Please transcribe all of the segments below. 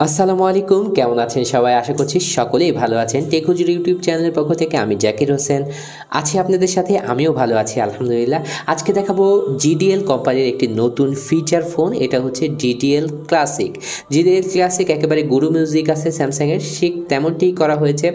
আসসালামু আলাইকুম, কেমন আছেন সবাই? আশা করছি সকলেই ভালো আছেন। টেক হুজুর ইউটিউব চ্যানেলের পক্ষ থেকে আমি জাকির হোসেন আছি আপনাদের সাথে। আমিও ভালো আছি আলহামদুলিল্লাহ। আজকে দেখাবো GDL কোম্পানির একটি নতুন ফিচার ফোন। এটা হচ্ছে GDL ক্লাসিক। GDL ক্লাসিক একেবারে গুরু মিউজিক আছে স্যামসাংয়ের, ঠিক তেমনটিই করা হয়েছে।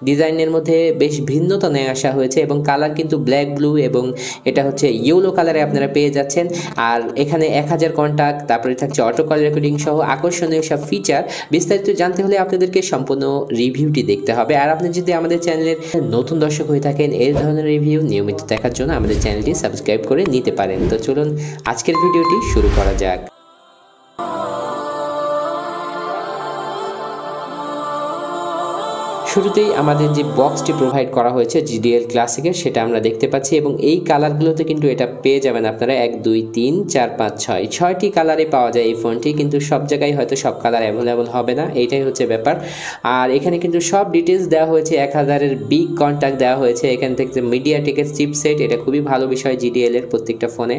ডিজাইনের মধ্যে বেশ ভিন্নতা নিয়ে আসা হয়েছে এবং কালার কিন্তু ব্ল্যাক ব্লু এবং এটা হচ্ছে ইয়েলো কালারে আপনারা পেয়ে যাচ্ছেন। আর এখানে 1000 কন্টাক্ট, তারপরে থাকছে অটো কল রেকর্ডিং সহ আকর্ষণীয় সব ফিচার। বিস্তারিত জানতে হলে আপনাদেরকে সম্পূর্ণ রিভিউটি দেখতে হবে। আর আপনি যদি আমাদের চ্যানেলের নতুন দর্শক হয়ে থাকেন, এই ধরনের রিভিউ নিয়মিত দেখার জন্য আমাদের চ্যানেলটি সাবস্ক্রাইব করে নিতে পারেন। তো চলুন আজকের ভিডিওটি শুরু করা যাক। শুরুতেই আমাদের যে বক্সটি প্রোভাইড করা হয়েছে GDL ক্লাসিকের, সেটা আমরা দেখতে পাচ্ছি এবং এই কালারগুলোতে কিন্তু এটা পেয়ে যাবেন আপনারা 1 2 3 4 5 6 6টি কালারে পাওয়া যায় এই ফোনটি। কিন্তু সব জায়গায় হয়তো সব কালার অ্যাভেলেবল হবে না, এইটাই হচ্ছে ব্যাপার। আর এখানে কিন্তু সব ডিটেলস দেওয়া হয়েছে, 1000-এর বিগ কন্ট্যাক্ট দেওয়া হয়েছে। এখান থেকে মিডিয়াটেকের চিপসেট, এটা খুবই ভালো বিষয় GDL এর প্রত্যেকটা ফোনে।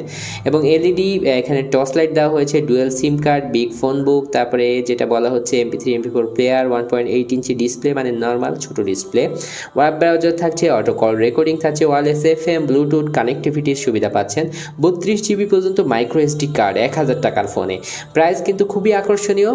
এবং LED এখানে টর্চলাইট দেওয়া হয়েছে, ডুয়েল সিম কার্ড, বিগ ফোন বুক, তারপরে যেটা বলা হচ্ছে MP3 MP4 player, 1.8 inch display মানে নর্মাল ছোট ডিসপ্লে, ওয়েব ব্রাউজার থাকছে, অটো কল রেকর্ডিং থাকছে, ওয়্যারলেস FM, ব্লুটুথ কানেক্টিভিটির সুবিধা পাচ্ছেন, 32 GB পর্যন্ত মাইক্রো SD কার্ড 1000 টাকার ফোনে। প্রাইস কিন্তু খুবই আকর্ষণীয়,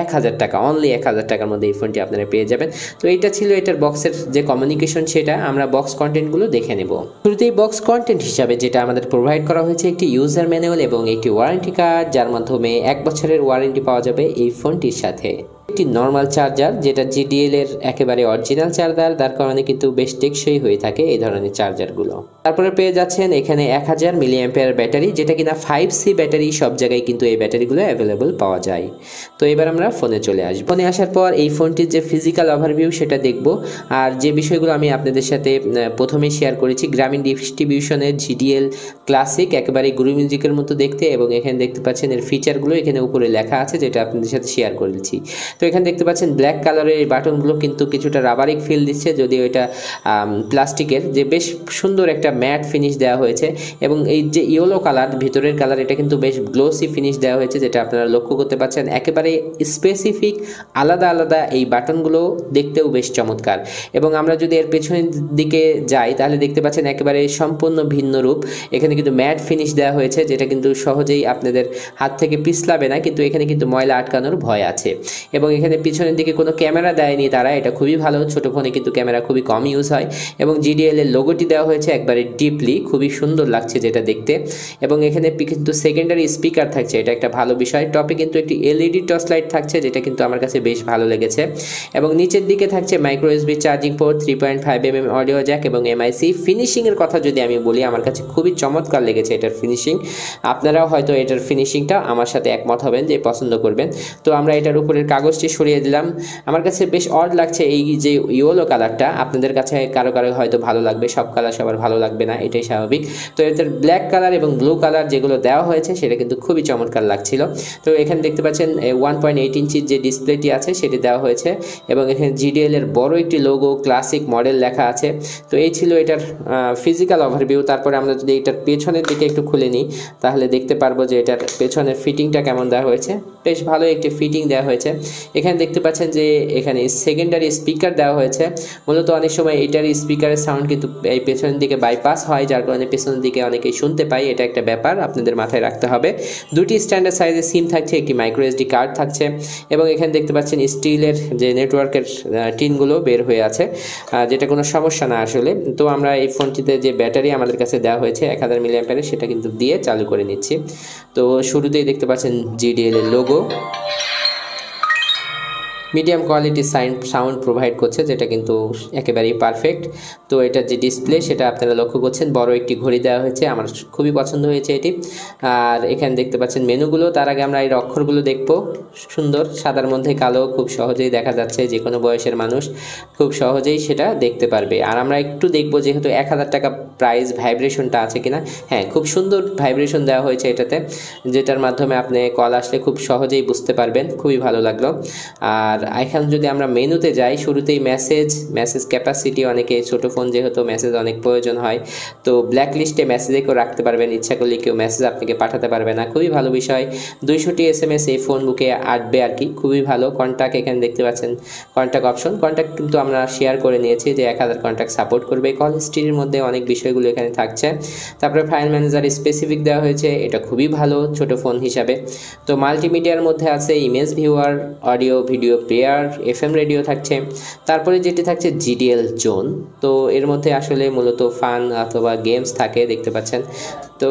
1000 টাকা, অনলি 1000 টাকার মধ্যে এই ফোনটি আপনারা পেয়ে যাবেন। তো এইটা ছিল এটার বক্সের যে কমিউনিকেশন, সেটা আমরা বক্স কন্টেন্টগুলো দেখে নেব। শুরুতেই বক্স কন্টেন্ট হিসাবে যেটা আমাদের প্রোভাইড করা হয়েছে একটি ইউজার ম্যানুয়াল এবং একটি ওয়ারেন্টি কার্ড, যার মাধ্যমে 1 বছরের ওয়ারেন্টি পাওয়া যাবে এই ফোনটির সাথে। একটি নর্মাল চার্জার, যেটা GDL এর একেবারে অরিজিনাল চার্জার, তার কারণে কিন্তু বেশ টেকসই হয়ে থাকে এই ধরনের চার্জারগুলো। তারপরে পেয়ে যাচ্ছেন এখানে 1000 মিলিঅ্যাম্পিয়ার ব্যাটারি, যেটা কিনা 5C ব্যাটারি। সব জায়গায় কিন্তু এই ব্যাটারিগুলো অ্যাভেলেবল পাওয়া যায়। তো এবার আমরা ফোনে চলে আসবো। ফোনে আসার পর এই ফোনটির যে ফিজিক্যাল ওভারভিউ সেটা দেখব। আর যে বিষয়গুলো আমি আপনাদের সাথে প্রথমেই শেয়ার করেছি, গ্রামীণ ডিস্ট্রিবিউশনের GDL ক্লাসিক একেবারে গুরু মিউজিকের মতো দেখতে। এবং এখানে দেখতে পাচ্ছেন এর ফিচারগুলো এখানে উপরে লেখা আছে, যেটা আপনাদের সাথে শেয়ার করেছি। তো এখানে দেখতে পাচ্ছেন ব্ল্যাক কালারের এই বাটনগুলো কিন্তু কিছুটা রাবারিক ফিল দিচ্ছে, যদিও এটা প্লাস্টিকের। যে বেশ সুন্দর একটা ম্যাট ফিনিশ দেওয়া হয়েছে এবং এই যে ইয়েলো কালার ভিতরের কালার, এটা কিন্তু বেশ গ্লোসি ফিনিশ দেওয়া হয়েছে, যেটা আপনারা লক্ষ্য করতে পাচ্ছেন। একেবারে স্পেসিফিক আলাদা আলাদা এই বাটনগুলো দেখতেও বেশ চমৎকার। এবং আমরা যদি এর পেছনের দিকে যাই তাহলে দেখতে পাচ্ছেন একেবারে সম্পূর্ণ ভিন্ন রূপ। এখানে কিন্তু ম্যাট ফিনিশ দেওয়া হয়েছে, যেটা কিন্তু সহজেই আপনাদের হাত থেকে পিছলাবে না, কিন্তু এখানে কিন্তু ময়লা আটকানোর ভয় আছে। এবং এখানে পিছনের দিকে কোনো ক্যামেরা দেয়নি তারা, এটা খুবই ভালো। ছোটো ফোনে কিন্তু ক্যামেরা খুবই কম ইউজ হয়। এবং GDL এর লোগোটি দেওয়া হয়েছে একবারে ডিপলি, খুবই সুন্দর লাগছে যেটা দেখতে। এবং এখানে কিন্তু সেকেন্ডারি স্পিকার থাকছে, এটা একটা ভালো বিষয়। টপে কিন্তু একটি LED টর্চ লাইট থাকছে, যেটা কিন্তু আমার কাছে বেশ ভালো লেগেছে। এবং নিচের দিকে থাকছে micro USB charging port, 3.5mm audio Jack এবং MIC। ফিনিশিংয়ের কথা যদি আমি বলি, আমার কাছে খুবই চমৎকার লেগেছে এটার ফিনিশিং। আপনারাও হয়তো এটার ফিনিশিংটা আমার সাথে একমত হবেন, যে পছন্দ করবেন। তো আমরা এটার উপরের কাগজটি সরিয়ে দিলাম। আমার কাছে বেশ অড লাগছে এই যে ইয়েলো কালারটা। আপনাদের কাছে কারো কারো হয়তো ভালো লাগবে, সব কালার সবার ভালো লাগবে না, এটাই স্বাভাবিক। তো এটার ব্ল্যাক কালার এবং ব্লু কালার যেগুলো দেওয়া হয়েছে সেটা কিন্তু খুবই চমৎকার লাগছিল। তো এখানে দেখতে পাচ্ছেন 1.8 ইঞ্চির যে ডিসপ্লেটি আছে সেটি দেওয়া হয়েছে এবং এখানে GDL এর বড় একটি লোগো ক্লাসিক মডেল লেখা আছে। তো এই ছিল এটার ফিজিক্যাল ওভারভিউ। তারপরে আমরা যদি এটার পেছনের দিকে একটু খুলে নিই তাহলে দেখতে পারবো যে এটার পেছনের ফিটিংটা কেমন দেওয়া হয়েছে। বেশ ভালো একটি ফিটিং দেওয়া হয়েছে। এখানে দেখতে পাচ্ছেন যে এখানে সেকেন্ডারি স্পিকার দেওয়া হয়েছে। মূলত অনেক সময় এটার স্পিকারের সাউন্ড কিন্তু এই পেছনের দিকে বাইপাস হয়, যার কারণে পেছনের দিকে অনেকেই শুনতে পাই। এটা একটা ব্যাপার আপনাদের মাথায় রাখতে হবে। দুটি স্ট্যান্ডার্ড সাইজের সিম থাকছে, একটি মাইক্রো SD কার্ড থাকছে। এবং এখানে দেখতে পাচ্ছেন স্টিলের যে নেটওয়ার্কের টিনগুলো বের হয়ে আছে, যেটা কোনো সমস্যা না আসলে। তো আমরা এই ফোনটিতে যে ব্যাটারি আমাদের কাছে দেওয়া হয়েছে 1000 মিলিঅ্যাম্পিয়ারের, সেটা কিন্তু দিয়ে চালু করে নিচ্ছি। তো শুরুতেই দেখতে পাচ্ছেন GDL এর logo, medium quality sound provide করছে, যেটা কিন্তু একেবারেই পারফেক্ট। তো এটার যে ডিসপ্লে সেটা আপনারা লক্ষ্য করছেন, বড় একটি ঘড়ি দেওয়া হয়েছে, আমার খুবই পছন্দ হয়েছে এটি। আর এখানে দেখতে পাচ্ছেন মেনুগুলো। তার আগে আমরা এর অক্ষরগুলো দেখব। সুন্দর সাদার মধ্যে কালো, খুব সহজেই দেখা যাচ্ছে, যে কোনো বয়সের মানুষ খুব সহজেই সেটা দেখতে পারবে। আর আমরা একটু দেখব যেহেতু 1000 টাকা প্রাইস, ভাইব্রেশনটা আছে কিনা। হ্যাঁ, খুব সুন্দর ভাইব্রেশন দেওয়া হয়েছে এটাতে, যেটার মাধ্যমে আপনি কল আসলে খুব সহজেই বুঝতে পারবেন। খুবই ভালো লাগলো। আর এখন যদি আমরা মেনুতে যাই, শুরুতেই মেসেজ ক্যাপাসিটি, অনেকে ছোট ফোন যেহেতু মেসেজ অনেক প্রয়োজন হয়, তো ব্ল্যাক লিস্টে মেসেজে কেউ রাখতে পারবেন, ইচ্ছা করলে কেউ মেসেজ আপনাকে পাঠাতে পারবে না, খুবই ভালো বিষয়। 200টি SMS এই ফোন বুকে আসবে আর কি, খুবই ভালো। কন্ট্যাক্ট এখানে দেখতে পাচ্ছেন, কন্ট্যাক্ট অপশন, কন্ট্যাক্ট কিন্তু আমরা শেয়ার করে নিয়েছি যে 1000 কন্ট্যাক্ট সাপোর্ট করবে। কল হিস্ট্রির মধ্যে অনেক বিষয়গুলো এখানে থাকছে। তারপরে ফাইল ম্যানেজার স্পেসিফিক দেওয়া হয়েছে, এটা খুবই ভালো ছোট ফোন হিসাবে। তো মাল্টিমিডিয়ার মধ্যে আছে image viewer, audio video player, FM radio থাকছে। তারপরে যেটি থাকছে GDL জোন, তো এর মধ্যে আসলে মূলত ফান অথবা গেমস থাকে দেখতে পাচ্ছেন। তো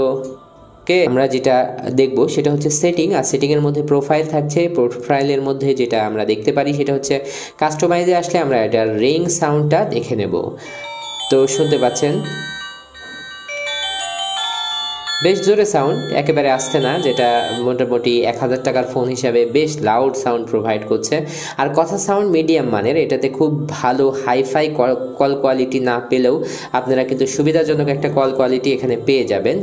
আমরা যেটা দেখব সেটা হচ্ছে সেটিং, আর সেটিংয়ের মধ্যে প্রোফাইল থাকছে। প্রোফাইলের মধ্যে যেটা আমরা দেখতে পারি সেটা হচ্ছে কাস্টমাইজে আসলে আমরা এটার রিং সাউন্ডটা দেখে নেব। তো শুনতে পাচ্ছেন বেশ জোরে সাউন্ড, একেবারে আসছে না, যেটা মোটামুটি 1000 টাকার ফোন হিসাবে বেশ লাউড সাউন্ড প্রোভাইড করছে। আর কথা সাউন্ড মিডিয়াম মানের, এটাতে খুব ভালো হাইফাই কল কোয়ালিটি না পেলেও আপনারা কিন্তু সুবিধাজনক একটা কল কোয়ালিটি এখানে পেয়ে যাবেন।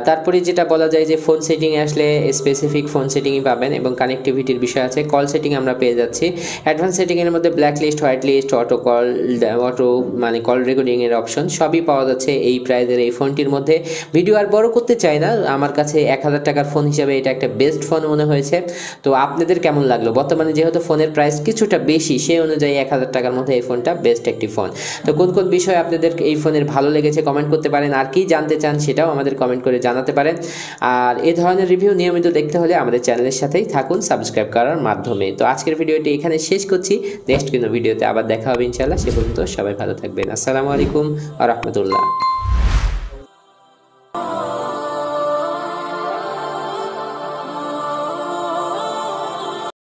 তারপরে যেটা বলা যায় যে ফোন সেটিংয়ে আসলে স্পেসিফিক ফোন সেটিংই পাবেন এবং কানেক্টিভিটির বিষয় আছে। কল সেটিং আমরা পেয়ে যাচ্ছি। অ্যাডভান্স সেটিংয়ের মধ্যে black list, white list, auto মানে কল রেকর্ডিংয়ের অপশন সবই পাওয়া যাচ্ছে এই প্রাইজের এই ফোনটির মধ্যে। ভিডিও আর বড় করতে চাই না, আমার কাছে 1000 টাকার ফোন হিসাবে এটা একটা বেস্ট ফোন মনে হয়েছে। তো আপনাদের কেমন লাগলো? বর্তমানে যেহেতু ফোনের প্রাইস কিছুটা বেশি, সেই অনুযায়ী 1000 টাকার মধ্যে এই ফোনটা বেস্ট একটি ফোন। তো কোন কোন বিষয় আপনাদের এই ফোনের ভালো লেগেছে কমেন্ট করতে পারেন, আর কি জানতে চান সেটাও আমাদের কমেন্ট করে জানাতে পারেন। আর এই ধরনের রিভিউ নিয়মিত দেখতে হলে আমাদের চ্যানেলের সাথেই থাকুন সাবস্ক্রাইব করার মাধ্যমে। তো আজকের ভিডিওটি এখানে শেষ করছি, নেক্সট কোনো ভিডিওতে আবার দেখা হবে ইনশাআল্লাহ। সে পর্যন্ত সবাই ভালো থাকবেন। আসসালামু আলাইকুম ওয়া রাহমাতুল্লাহ।